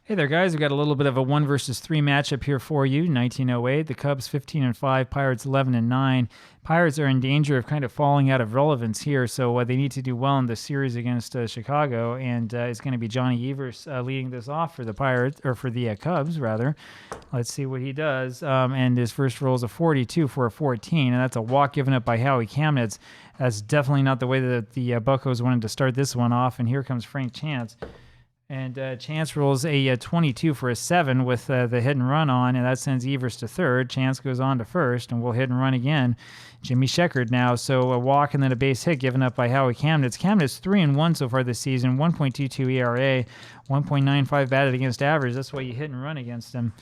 Hey there, guys. We've got a little bit of a 1 versus 3 matchup here for you. 1908, the Cubs 15-5, Pirates 11-9. Pirates are in danger of kind of falling out of relevance here, so they need to do well in the series against Chicago, and it's going to be Johnny Evers leading this off for the Pirates, or for the Cubs, rather. Let's see what he does. And his first roll is a 42 for a 14, and that's a walk given up by Howie Kamnitz. That's definitely not the way that the Buccos wanted to start this one off, and here comes Frank Chance. And Chance rolls a 22 for a 7 with the hit and run on, and that sends Evers to third. Chance goes on to first, and we'll hit and run again. Jimmy Sheckard now, so a walk and then a base hit given up by Howie Kamnitz. Kamnitz 3-1 so far this season, 1.22 ERA, 1.95 batted against average. That's why you hit and run against him.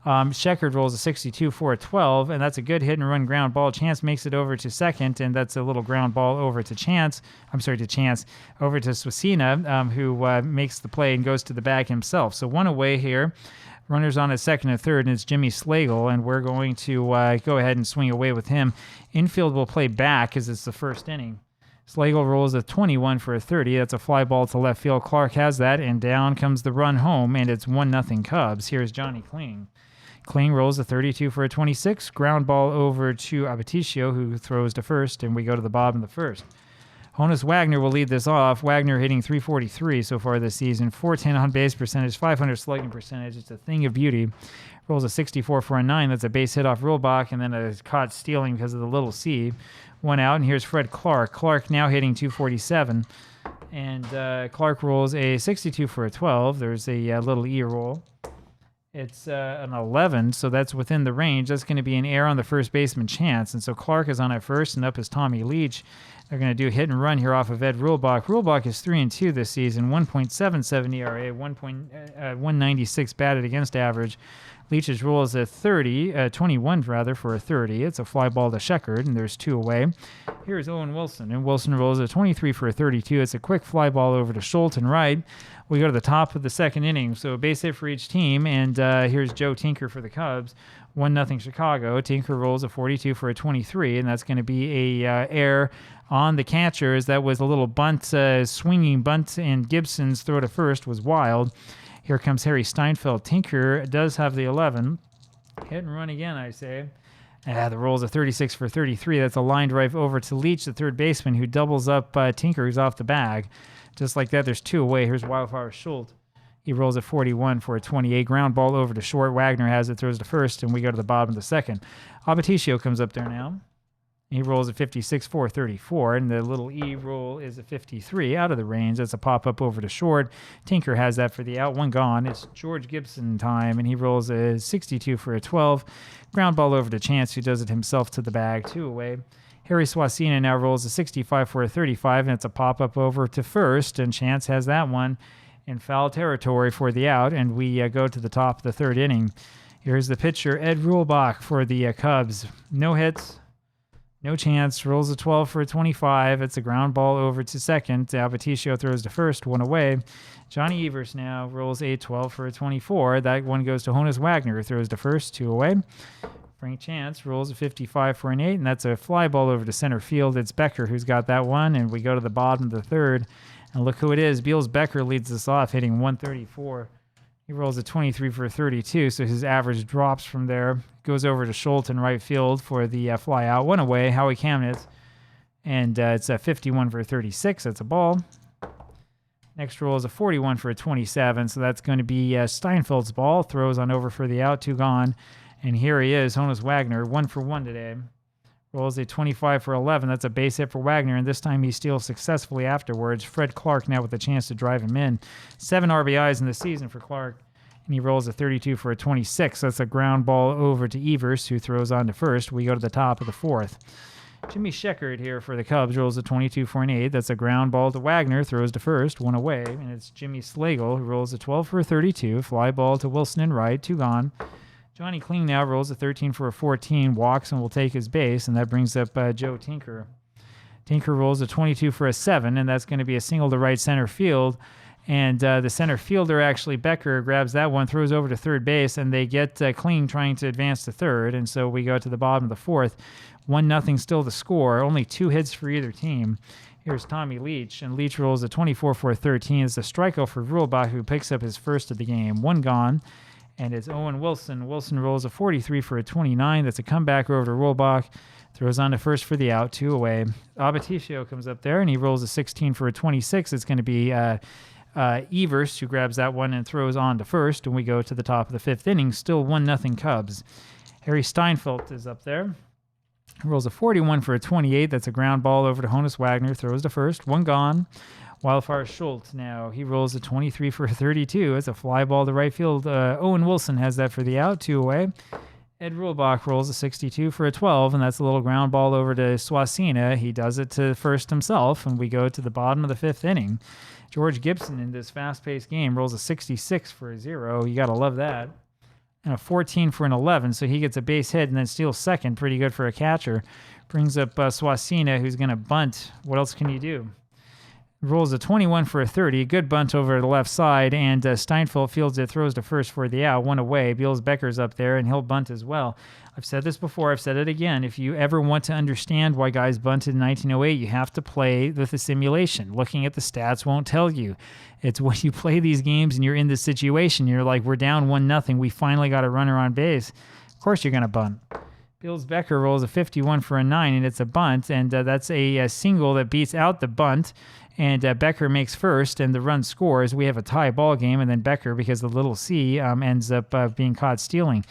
Sheckard rolls a 62 for a 12, and that's a good hit and run ground ball. Chance makes it over to second, and that's a little ground ball over to Chance. Over to Swasina, who makes the play and goes to the bag himself. So one away here. Runners on at second and third, and it's Jimmy Slagle, and we're going to go ahead and swing away with him. Infield will play back because it's the first inning. Slagle rolls a 21 for a 30. That's a fly ball to left field. Clark has that, and down comes the run home, and it's 1-0 Cubs. Here's Johnny Kling. Kling rolls a 32 for a 26. Ground ball over to Abaticio, who throws to first, and we go to the bottom of the first. Honus Wagner will lead this off. Wagner hitting 343 so far this season. 410 on base percentage, 500 slugging percentage. It's a thing of beauty. Rolls a 64 for a 9. That's a base hit off Rulbach, and then a caught stealing because of the little C. One out, and here's Fred Clark. Clark now hitting 247. And Clark rolls a 62 for a 12. There's a little E roll. It's an 11, so that's within the range. That's going to be an error on the first baseman Chance. And so Clark is on at first, and up is Tommy Leach. They're going to do hit and run here off of Ed Rulbach. Rulbach is 3-2 this season, 1.77 ERA, 196 batted against average. Leach's roll is a 21 rather, for a 30. It's a fly ball to Sheckard, and there's two away. Here's Owen Wilson, and Wilson rolls a 23 for a 32. It's a quick fly ball over to Schultz and right. We go to the top of the second inning, so a base hit for each team, and here's Joe Tinker for the Cubs. 1-0 Chicago. Tinker rolls a 42 for a 23, and that's going to be a error on the catchers. That was a little bunt, swinging bunt, and Gibson's throw to first was wild. Here comes Harry Steinfeld. Tinker does have the 11. Hit and run again, I say. The roll's a 36 for 33. That's a line drive over to Leach, the third baseman, who doubles up Tinker, who's off the bag. Just like that, there's two away. Here's Wildfire Schultz. He rolls a 41 for a 28. Ground ball over to short. Wagner has it, throws to first, and we go to the bottom of the second. Abaticio comes up there now. He rolls a 56 for a 34, and the little E roll is a 53 out of the range. That's a pop-up over to short. Tinker has that for the out. One gone. It's George Gibson time, and he rolls a 62 for a 12. Ground ball over to Chance, who does it himself to the bag. Two away. Harry Swasina now rolls a 65 for a 35, and it's a pop-up over to first, and Chance has that one in foul territory for the out, and we go to the top of the third inning. Here's the pitcher, Ed Rulbach, for the Cubs. No hits. No chance. Rolls a 12 for a 25. It's a ground ball over to second. Abaticio throws to first. One away. Johnny Evers now rolls a 12 for a 24. That one goes to Honus Wagner, who throws to first. Two away. Frank Chance rolls a 55 for an 8, and that's a fly ball over to center field. It's Becker who's got that one, and we go to the bottom of the third. And look who it is. Beals Becker leads us off, hitting 134. He rolls a 23 for a 32, so his average drops from there. Goes over to Schultz in right field for the fly out. One away, Howie Kamnitz. And it's a 51 for a 36. That's a ball. Next roll is a 41 for a 27, so that's going to be Steinfeld's ball. Throws on over for the out, two gone. And here he is, Honus Wagner, 1 for 1 today. Rolls a 25 for 11. That's a base hit for Wagner, and this time he steals successfully afterwards. Fred Clark now with a chance to drive him in. 7 RBIs in the season for Clark, and he rolls a 32 for a 26. That's a ground ball over to Evers, who throws on to first. We go to the top of the fourth. Jimmy Sheckard here for the Cubs rolls a 22 for an 8. That's a ground ball to Wagner, throws to first, one away. And it's Jimmy Slagle, who rolls a 12 for a 32. Fly ball to Wilson in right, two gone. Johnny Kling now rolls a 13 for a 14, walks and will take his base, and that brings up Joe Tinker. Tinker rolls a 22 for a 7, and that's going to be a single to right center field. And the center fielder, actually, Becker, grabs that one, throws over to third base, and they get Kling trying to advance to third. And so we go to the bottom of the fourth. 1-0 still the score. Only 2 hits for either team. Here's Tommy Leach, and Leach rolls a 24 for a 13. It's a strikeout for Rulebach, who picks up his first of the game. One gone, and it's Owen Wilson. Wilson rolls a 43 for a 29. That's a comeback over to Rulebach. Throws on to first for the out, 2 away. Abaticio comes up there, and he rolls a 16 for a 26. It's going to be Evers, who grabs that one and throws on to first, and we go to the top of the 5th inning. Still 1-0 Cubs. Harry Steinfeld is up there. Rolls a 41 for a 28. That's a ground ball over to Honus Wagner. Throws to first. One gone. Wildfire Schultz now. He rolls a 23 for a 32. It's a fly ball to right field. Owen Wilson has that for the out. 2 away. Ed Rulebach rolls a 62 for a 12, and that's a little ground ball over to Swasina. He does it to first himself, and we go to the bottom of the 5th inning. George Gibson in this fast-paced game rolls a 66 for a 0. You got to love that. And a 14 for an 11, so he gets a base hit and then steals second. Pretty good for a catcher. Brings up Swasina, who's going to bunt. What else can you do? Rolls a 21 for a 30. Good bunt over the left side, and Steinfeld fields it, throws to first for the out. 1 away. Beals Becker's up there, and he'll bunt as well. I've said this before. I've said it again. If you ever want to understand why guys bunted in 1908, you have to play with the simulation. Looking at the stats won't tell you. It's when you play these games and you're in this situation, you're like, we're down 1-0. We finally got a runner on base. Of course you're going to bunt. Beals Becker rolls a 51 for a 9, and it's a bunt, and that's a single that beats out the bunt. And Becker makes first, and the run scores. We have a tie ball game, and then Becker, because the little C, ends up being caught stealing.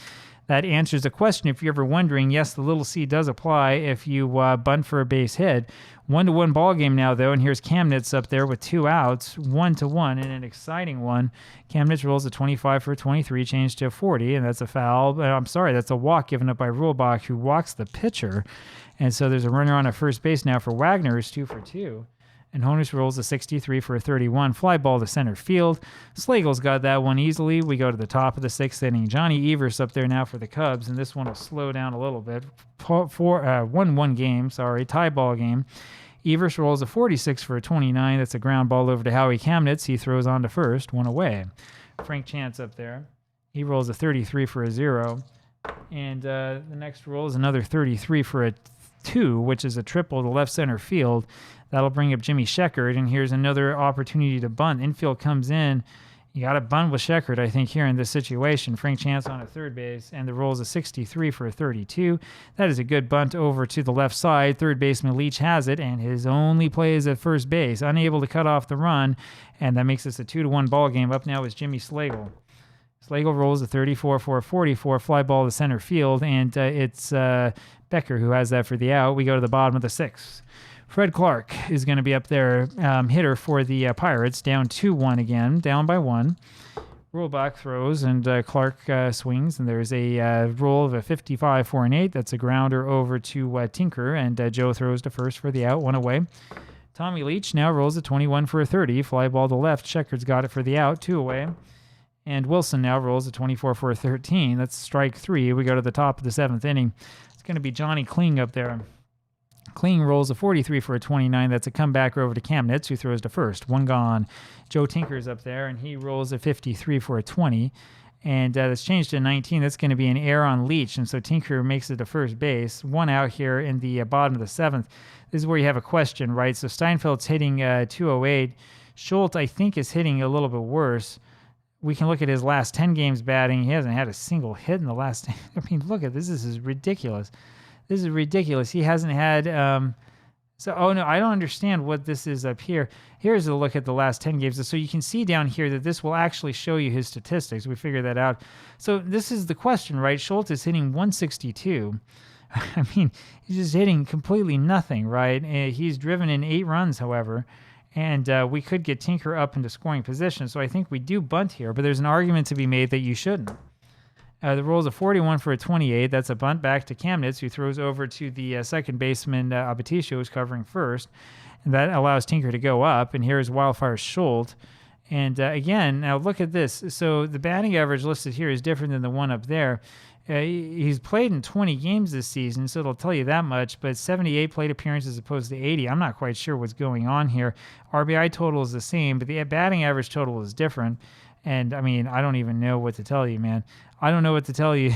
That answers the question. If you're ever wondering, yes, the little C does apply if you bunt for a base hit. 1-1 ball game now, though, and here's Kamnitz up there with 2 outs, 1-1, and an exciting one. Kamnitz rolls a 25 for a 23, changed to a 40, and that's a foul. That's a walk given up by Rulebach, who walks the pitcher. And so there's a runner on at first base now for Wagner, who's 2 for 2. And Honus rolls a 63 for a 31. Fly ball to center field. Slagle's got that one easily. We go to the top of the 6th inning. Johnny Evers up there now for the Cubs, and this one will slow down a little bit. 1-1 game, tie ball game. Evers rolls a 46 for a 29. That's a ground ball over to Howie Kamnitz. He throws on to first, 1 away. Frank Chance up there. He rolls a 33 for a 0. And the next roll is another 33 for a 2, which is a triple to left center field. That'll bring up Jimmy Sheckard, and here's another opportunity to bunt. Infield comes in. You got to bunt with Sheckard, I think, here in this situation. Frank Chance on a third base, and the roll's a 63 for a 32. That is a good bunt over to the left side. Third baseman Leach has it, and his only play is at first base, unable to cut off the run, and that makes this a 2-1 ball game. Up now is Jimmy Slagle. Slagle rolls a 34 for a 44, fly ball to center field, and it's Becker who has that for the out. We go to the bottom of the 6th. Fred Clark is going to be up there, hitter for the Pirates, down 2-1 again, down by 1. Rulebach throws, and Clark swings, and there's a roll of a 55 for an 8. That's a grounder over to Tinker, and Joe throws to first for the out, 1 away. Tommy Leach now rolls a 21 for a 30, fly ball to left. Sheckard's got it for the out, 2 away. And Wilson now rolls a 24 for a 13. That's strike 3. We go to the top of the 7th inning. It's going to be Johnny Kling up there. Kling rolls a 43 for a 29. That's a comeback over to Kamnitz, who throws to first. 1 gone. Joe Tinker's up there, and he rolls a 53 for a 20. And that's changed to 19. That's going to be an error on Leach, and so Tinker makes it to first base. 1 out here in the bottom of the 7th. This is where you have a question, right? So Steinfeld's hitting 208. Schultz, I think, is hitting a little bit worse. We can look at his last 10 games batting. He hasn't had a single hit in the last... I mean, look at this. This is ridiculous. This is ridiculous. He hasn't had... I don't understand what this is up here. Here's a look at the last 10 games. So you can see down here that this will actually show you his statistics. We figured that out. So this is the question, right? Schultz is hitting 162. I mean, he's just hitting completely nothing, right? He's driven in 8 runs, however. And we could get Tinker up into scoring position. So I think we do bunt here, but there's an argument to be made that you shouldn't. The roll's a 41 for a 28. That's a bunt back to Kamnitz, who throws over to the second baseman, Abaticio, who's covering first. And that allows Tinker to go up. And here's Wildfire Schultz. And again, now look at this. So the batting average listed here is different than the one up there. He's played in 20 games this season, so it'll tell you that much, but 78 plate appearances as opposed to 80. I'm not quite sure what's going on here. RBI total is the same, but the batting average total is different. And I mean, I don't even know what to tell you, man. I don't know what to tell you.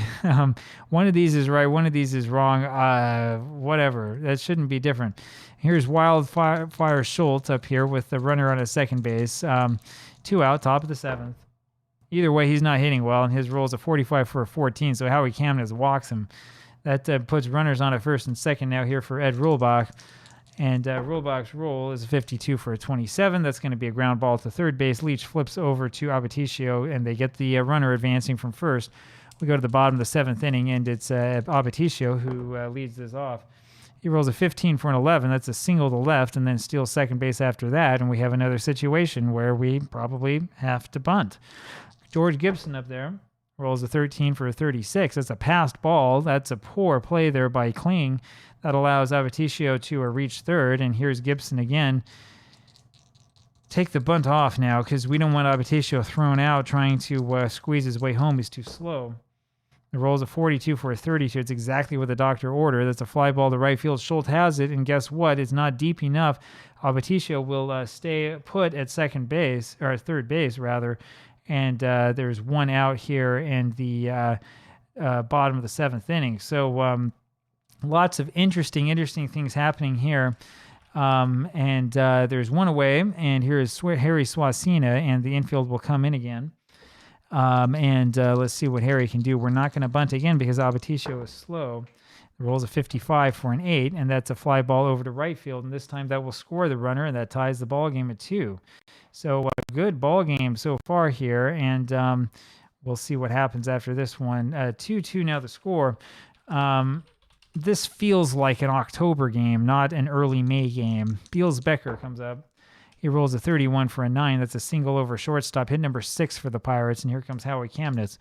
One of these is right, one of these is wrong. Whatever. That shouldn't be different. Here's Wildfire Schultz up here with the runner on a second base. 2 out, top of the 7th. Either way, he's not hitting well, and his roll is a 45 for a 14, so Howie Kamnes walks him. That puts runners on at first and second now here for Ed Rulbach. And Rulbach's roll is a 52 for a 27. That's going to be a ground ball to third base. Leach flips over to Abaticio, and they get the runner advancing from first. We go to the bottom of the 7th inning, and it's Abaticio who leads this off. He rolls a 15 for an 11. That's a single to left, and then steals second base after that. And we have another situation where we probably have to bunt. George Gibson up there rolls a 13 for a 36. That's a passed ball. That's a poor play there by Kling. That allows Abaticio to reach third. And here's Gibson again. Take the bunt off now because we don't want Abaticio thrown out trying to squeeze his way home. He's too slow. The roll's a 42 for a 32. It's exactly what the doctor ordered. That's a fly ball to right field. Schultz has it, and guess what? It's not deep enough. Abaticio will stay put at second base, or at third base, rather. And there's 1 out here in the bottom of the 7th inning. So lots of interesting things happening here. And there's 1 away, and here is Harry Swasina, and the infield will come in again. And let's see what Harry can do. We're not going to bunt again because Abaticio is slow. The roll's a 55 for an 8, and that's a fly ball over to right field. And this time that will score the runner, and that ties the ball game at 2. So a good ball game so far here, and we'll see what happens after this one. 2-2 now the score. This feels like an October game, not an early May game. Beals Becker comes up. He rolls a 31 for a 9. That's a single over shortstop. Hit number 6 for the Pirates, and here comes Howie Kamnes.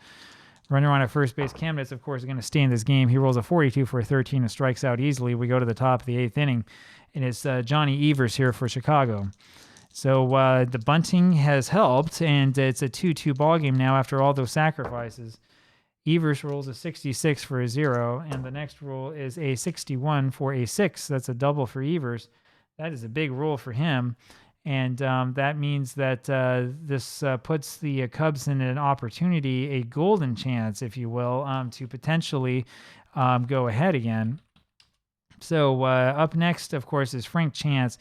Runner on at first base. Kamnes, of course, is going to stay in this game. He rolls a 42 for a 13 and strikes out easily. We go to the top of the 8th inning, and it's Johnny Evers here for Chicago. So the bunting has helped, and it's a 2-2 ball game now after all those sacrifices. Evers rolls a 66 for a 0, and the next roll is a 61 for a 6. That's a double for Evers. That is a big roll for him. And that means that this puts the Cubs in an opportunity, a golden chance, if you will, to potentially go ahead again. So up next, of course, is Frank Chance.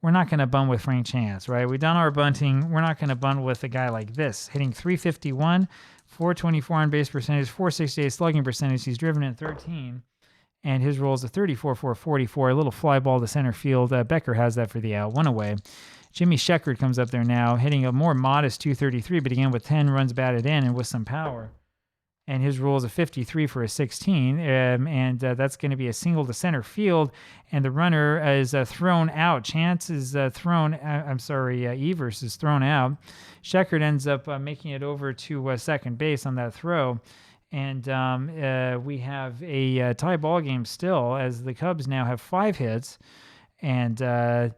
We're not going to bunt with Frank Chance, right? We've done our bunting. We're not going to bunt with a guy like this, hitting 351, 424 on base percentage, 468 slugging percentage. He's driven in 13. And his roll is a 34 for a 44, a little fly ball to center field. Becker has that for the out, 1 away. Jimmy Sheckard comes up there now, hitting a more modest 233, but again with 10 runs batted in and with some power. And his roll is a 53 for a 16, and that's going to be a single to center field. And the runner is thrown out. Chance is thrown. Evers is thrown out. Sheckard ends up making it over to second base on that throw. And we have a tie ball game still, as the Cubs now have 5 hits. And I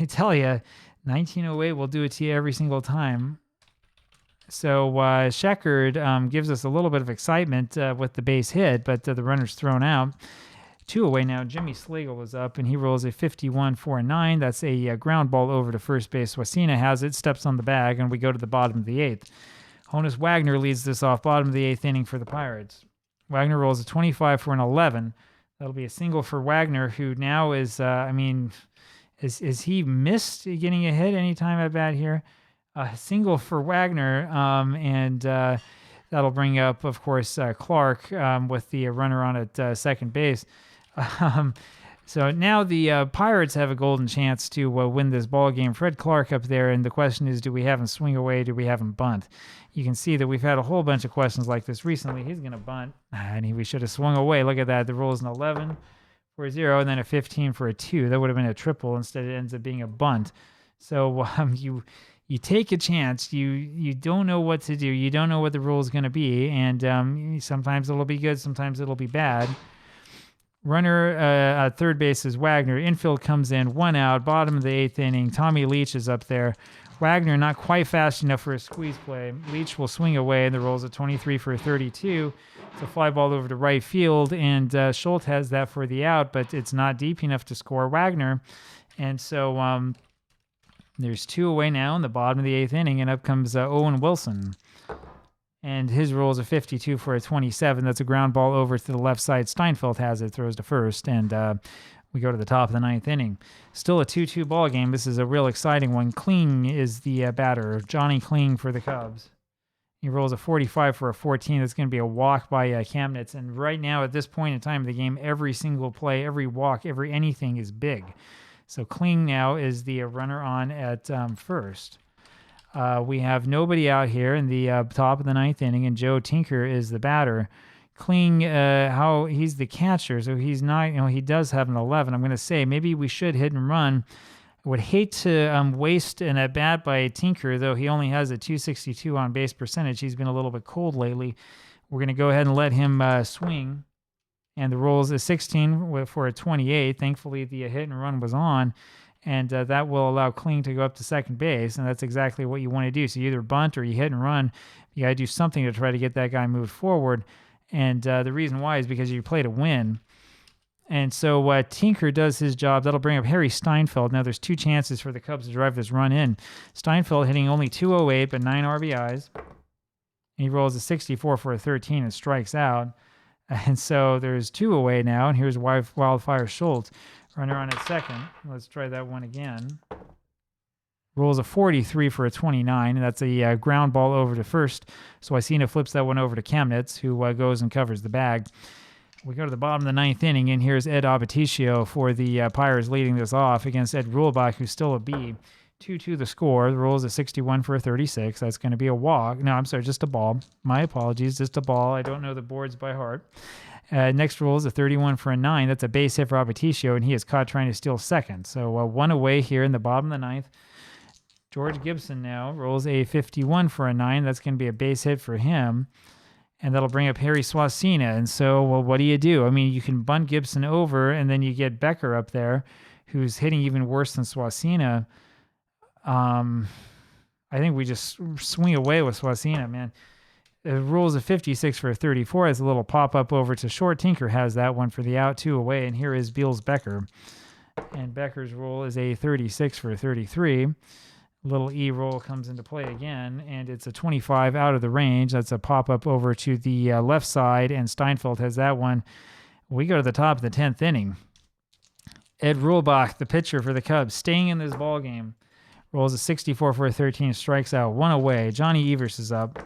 tell you, 1908 will do it to you every single time. So Sheckard gives us a little bit of excitement with the base hit, but the runner's thrown out. 2 away now. Jimmy Slagle is up, and he rolls a 51 for a 9. That's a ground ball over to first base. Wasina has it, steps on the bag, and we go to the bottom of the 8th. Honus Wagner leads this off, bottom of the 8th inning for the Pirates. Wagner rolls a 25 for an 11. That'll be a single for Wagner, who now is, is he missed getting a hit anytime at bat here? A single for Wagner, and that'll bring up, of course, Clark with the runner on at second base. So now the Pirates have a golden chance to win this ball game. Fred Clark up there, and the question is, do we have him swing away? Do we have him bunt? You can see that we've had a whole bunch of questions like this recently. He's going to bunt, and we should have swung away. Look at that. The roll is an 11 for a 0, and then a 15 for a 2. That would have been a triple. Instead, it ends up being a bunt. So you take a chance. You don't know what to do. You don't know what the rule is going to be, and sometimes it'll be good. Sometimes it'll be bad. Runner at third base is Wagner. Infield comes in, 1 out, bottom of the 8th inning. Tommy Leach is up there. Wagner not quite fast enough for a squeeze play. Leach will swing away, and the roll's a 23 for a 32. It's a fly ball over to right field, and Schultz has that for the out, but it's not deep enough to score Wagner. And so There's 2 away now in the bottom of the 8th inning, and up comes Owen Wilson. And his roll is a 52 for a 27. That's a ground ball over to the left side. Steinfeld has it, throws to first, and we go to the top of the 9th inning. Still a 2-2 ball game. This is a real exciting one. Kling is the batter. Johnny Kling for the Cubs. He rolls a 45 for a 14. That's going to be a walk by Kamnitz. And right now, at this point in time of the game, every single play, every walk, every anything is big. So Kling now is the runner on at first. We have nobody out here in the top of the 9th inning, and Joe Tinker is the batter. Kling, he's the catcher, so he's not, he does have an 11. I'm going to say maybe we should hit and run. I would hate to waste an at-bat by Tinker, though he only has a 262 on base percentage. He's been a little bit cold lately. We're going to go ahead and let him swing. And the roll is a 16 for a 28. Thankfully, the hit and run was on. And that will allow Kling to go up to second base, and that's exactly what you want to do. So you either bunt or you hit and run. You got to do something to try to get that guy moved forward. And the reason why is because you play to win. And so Tinker does his job. That'll bring up Harry Steinfeld. Now there's 2 chances for the Cubs to drive this run in. Steinfeld hitting only 208, but 9 RBIs. He rolls a 64 for a 13 and strikes out. And so there's 2 away now, and here's Wildfire Schultz. Runner on at second. Let's try that one again. Rolls a 43 for a 29, and that's a ground ball over to first. So Icena flips that one over to Kamnitz, who goes and covers the bag. We go to the bottom of the 9th inning, and here's Ed Abaticio for the Pirates leading this off against Ed Ruhlbach, who's still a B. 2-2 the score. The roll is a 61 for a 36. That's going to be a walk. No, I'm sorry, just a ball. My apologies, just a ball. I don't know the boards by heart. Next roll is a 31 for a 9. That's a base hit for Abaticio, and he is caught trying to steal second. So 1 away here in the bottom of the 9th. George Gibson now rolls a 51 for a 9. That's going to be a base hit for him. And that'll bring up Harry Swasina. And so, what do? I mean, you can bunt Gibson over, and then you get Becker up there, who's hitting even worse than Swasina. I think we just swing away with Swasina, man. It rolls a 56 for a 34. Has a little pop-up over to short. Tinker has that one for the out, 2 away. And here is Beals Becker. And Becker's roll is a 36 for a 33. Little E roll comes into play again, and it's a 25 out of the range. That's a pop-up over to the left side, and Steinfeld has that one. We go to the top of the 10th inning. Ed Ruhlbach, the pitcher for the Cubs, staying in this ball game. Rolls a 64 for a 13, strikes out, 1 away. Johnny Evers is up.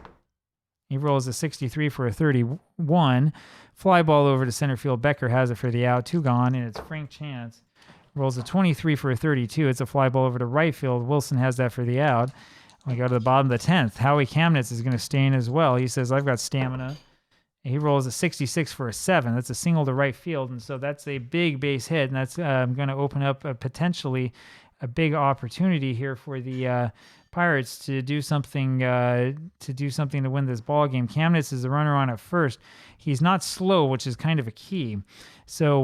He rolls a 63 for a 31. Fly ball over to center field. Becker has it for the out, 2 gone, and it's Frank Chance. Rolls a 23 for a 32. It's a fly ball over to right field. Wilson has that for the out. We go to the bottom of the 10th. Howie Kamnitz is going to stay in as well. He says, I've got stamina. And he rolls a 66 for a 7. That's a single to right field. And so that's a big base hit. And that's going to open up potentially a big opportunity here for the Pirates to do something to win this ball game. Kamnitz is the runner on at first. He's not slow, which is kind of a key. So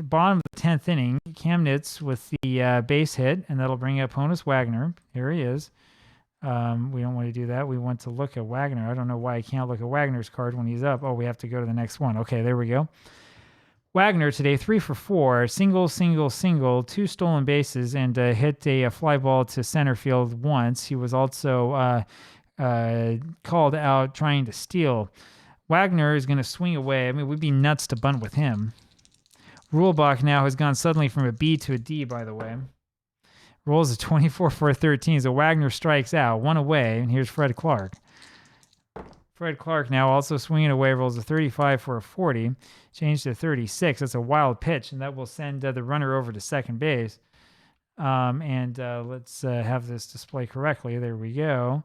bottom of the 10th inning, Kamnitz with the base hit, and that'll bring up Honus Wagner. Here he is. We don't want to do that. We want to look at Wagner. I don't know why I can't look at Wagner's card when he's up. Oh, we have to go to the next one. Okay, there we go. Wagner today, 3 for 4, single, 2 stolen bases, and hit a fly ball to center field once. He was also called out trying to steal. Wagner is going to swing away. I mean, we'd be nuts to bunt with him. Ruhlbach now has gone suddenly from a B to a D, by the way. Rolls a 24 for a 13, so Wagner strikes out, 1 away, and here's Fred Clark. Fred Clark now also swinging away, rolls a 35 for a 40, changed to 36. That's a wild pitch, and that will send the runner over to second base. Let's have this display correctly. There we go.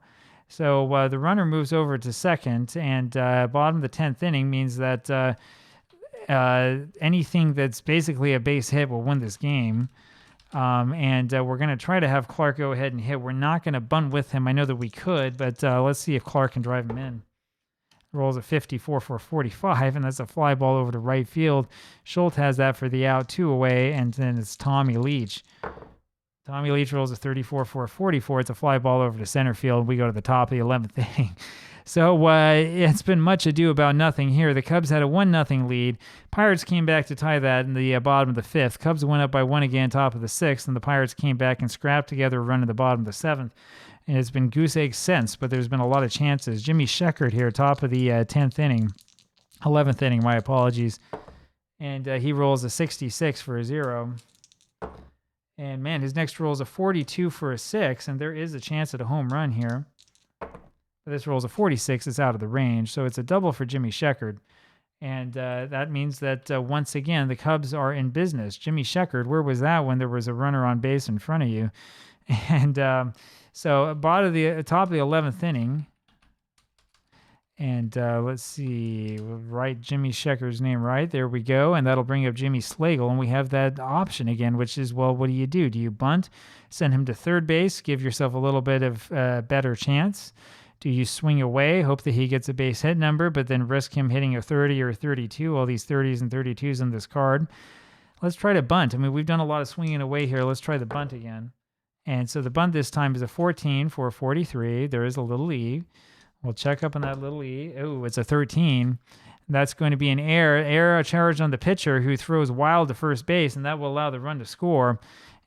So the runner moves over to second, and bottom of the 10th inning means that anything that's basically a base hit will win this game. We're going to try to have Clark go ahead and hit. We're not going to bunt with him. I know that we could, but let's see if Clark can drive him in. Rolls a 54 for a 45, and that's a fly ball over to right field. Schultz has that for the out, 2 away, and then it's Tommy Leach. Tommy Leach rolls a 34 for a 44. It's a fly ball over to center field. We go to the top of the 11th inning. So it's been much ado about nothing here. The Cubs had a 1-0 lead. Pirates came back to tie that in the bottom of the 5th. Cubs went up by 1 again, top of the 6th, and the Pirates came back and scrapped together a run in the bottom of the 7th. And it's been goose egg since, but there's been a lot of chances. Jimmy Sheckard here, top of the 11th inning, my apologies. And he rolls a 66 for a 0. And man, his next roll is a 42 for a 6, and there is a chance at a home run here. But this rolls a 46, it's out of the range, so it's a double for Jimmy Sheckard. And that means that once again, the Cubs are in business. Jimmy Sheckard, where was that when there was a runner on base in front of you? And so top of the 11th inning, and let's see, write Jimmy Sheckard's name right. There we go, and that'll bring up Jimmy Slagle, and we have that option again, which is, well, what do you do? Do you bunt, send him to third base, give yourself a little bit of better chance? Do you swing away, hope that he gets a base hit number, but then risk him hitting a 30 or a 32, all these 30s and 32s on this card? Let's try to bunt. I mean, we've done a lot of swinging away here. Let's try the bunt again. And so the bunt this time is a 14 for a 43. There is a little E. We'll check up on that little E. Oh, it's a 13. That's going to be an error charge on the pitcher who throws wild to first base, and that will allow the run to score.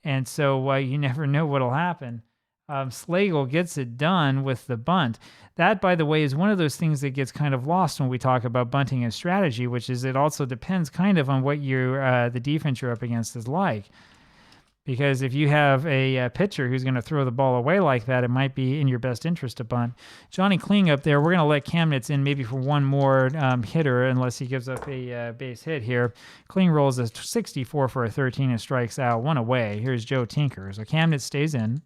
And so you never know what will happen. Slagle gets it done with the bunt. That, by the way, is one of those things that gets kind of lost when we talk about bunting and strategy, which is it also depends kind of on what the defense you're up against is like. Because if you have a pitcher who's going to throw the ball away like that, it might be in your best interest to bunt. Johnny Kling up there, we're going to let Kamnitz in maybe for one more hitter unless he gives up a base hit here. Kling rolls a 64 for a 13 and strikes out, 1 away. Here's Joe Tinker. So Kamnitz stays in.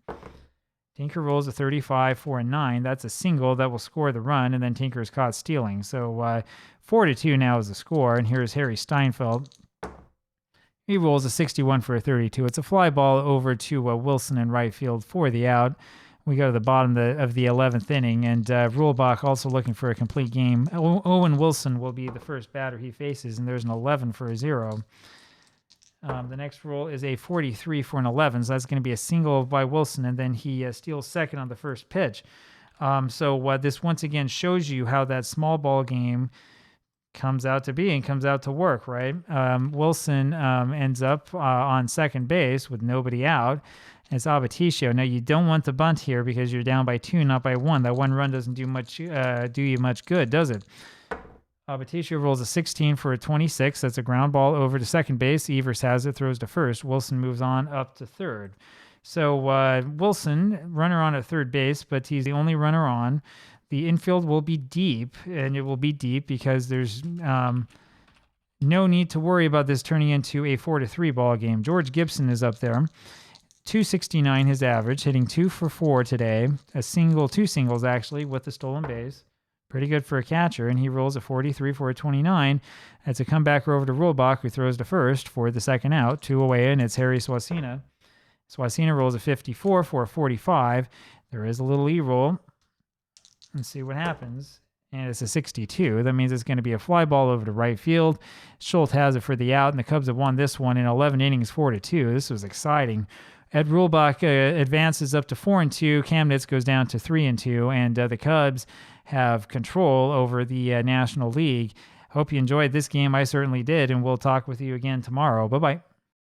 Tinker rolls a 35 for a 9. That's a single that will score the run, and then Tinker is caught stealing. So 4-2 now is the score, and here's Harry Steinfeld. He rolls a 61 for a 32. It's a fly ball over to Wilson in right field for the out. We go to the bottom of the 11th inning, and Rulebach also looking for a complete game. Owen Wilson will be the first batter he faces, and there's an 11 for a 0. The next roll is a 43 for an 11, so that's going to be a single by Wilson, and then he steals second on the first pitch. So this once again shows you how that small ball game comes out to be and comes out to work, right? Wilson ends up on second base with nobody out. It's Abaticio. Now, you don't want to bunt here because you're down by 2, not by 1. That one run doesn't do you much good, does it? Abaticio rolls a 16 for a 26. That's a ground ball over to second base. Evers has it, throws to first. Wilson moves on up to third. So Wilson, runner on at third base, but he's the only runner on. The infield will be deep, and it will be deep because there's no need to worry about this turning into a 4-3 ball game. George Gibson is up there. 269 his average, hitting 2 for 4 today. Two singles actually, with the stolen base. Pretty good for a catcher, and he rolls a 43 for a 29. That's a comeback over to Rulebach, who throws to first for the second out. 2 away, and it's Harry Swasina. Swasina rolls a 54 for a 45. There is a little E-roll. Let's see what happens. And it's a 62. That means it's going to be a fly ball over to right field. Schultz has it for the out, and the Cubs have won this one in 11 innings, 4-2. This was exciting. Ed Rulebach advances up to 4-2. Kamnitz goes down to 3-2, and the Cubs have control over the National League. Hope you enjoyed this game. I certainly did, and we'll talk with you again tomorrow. Bye-bye.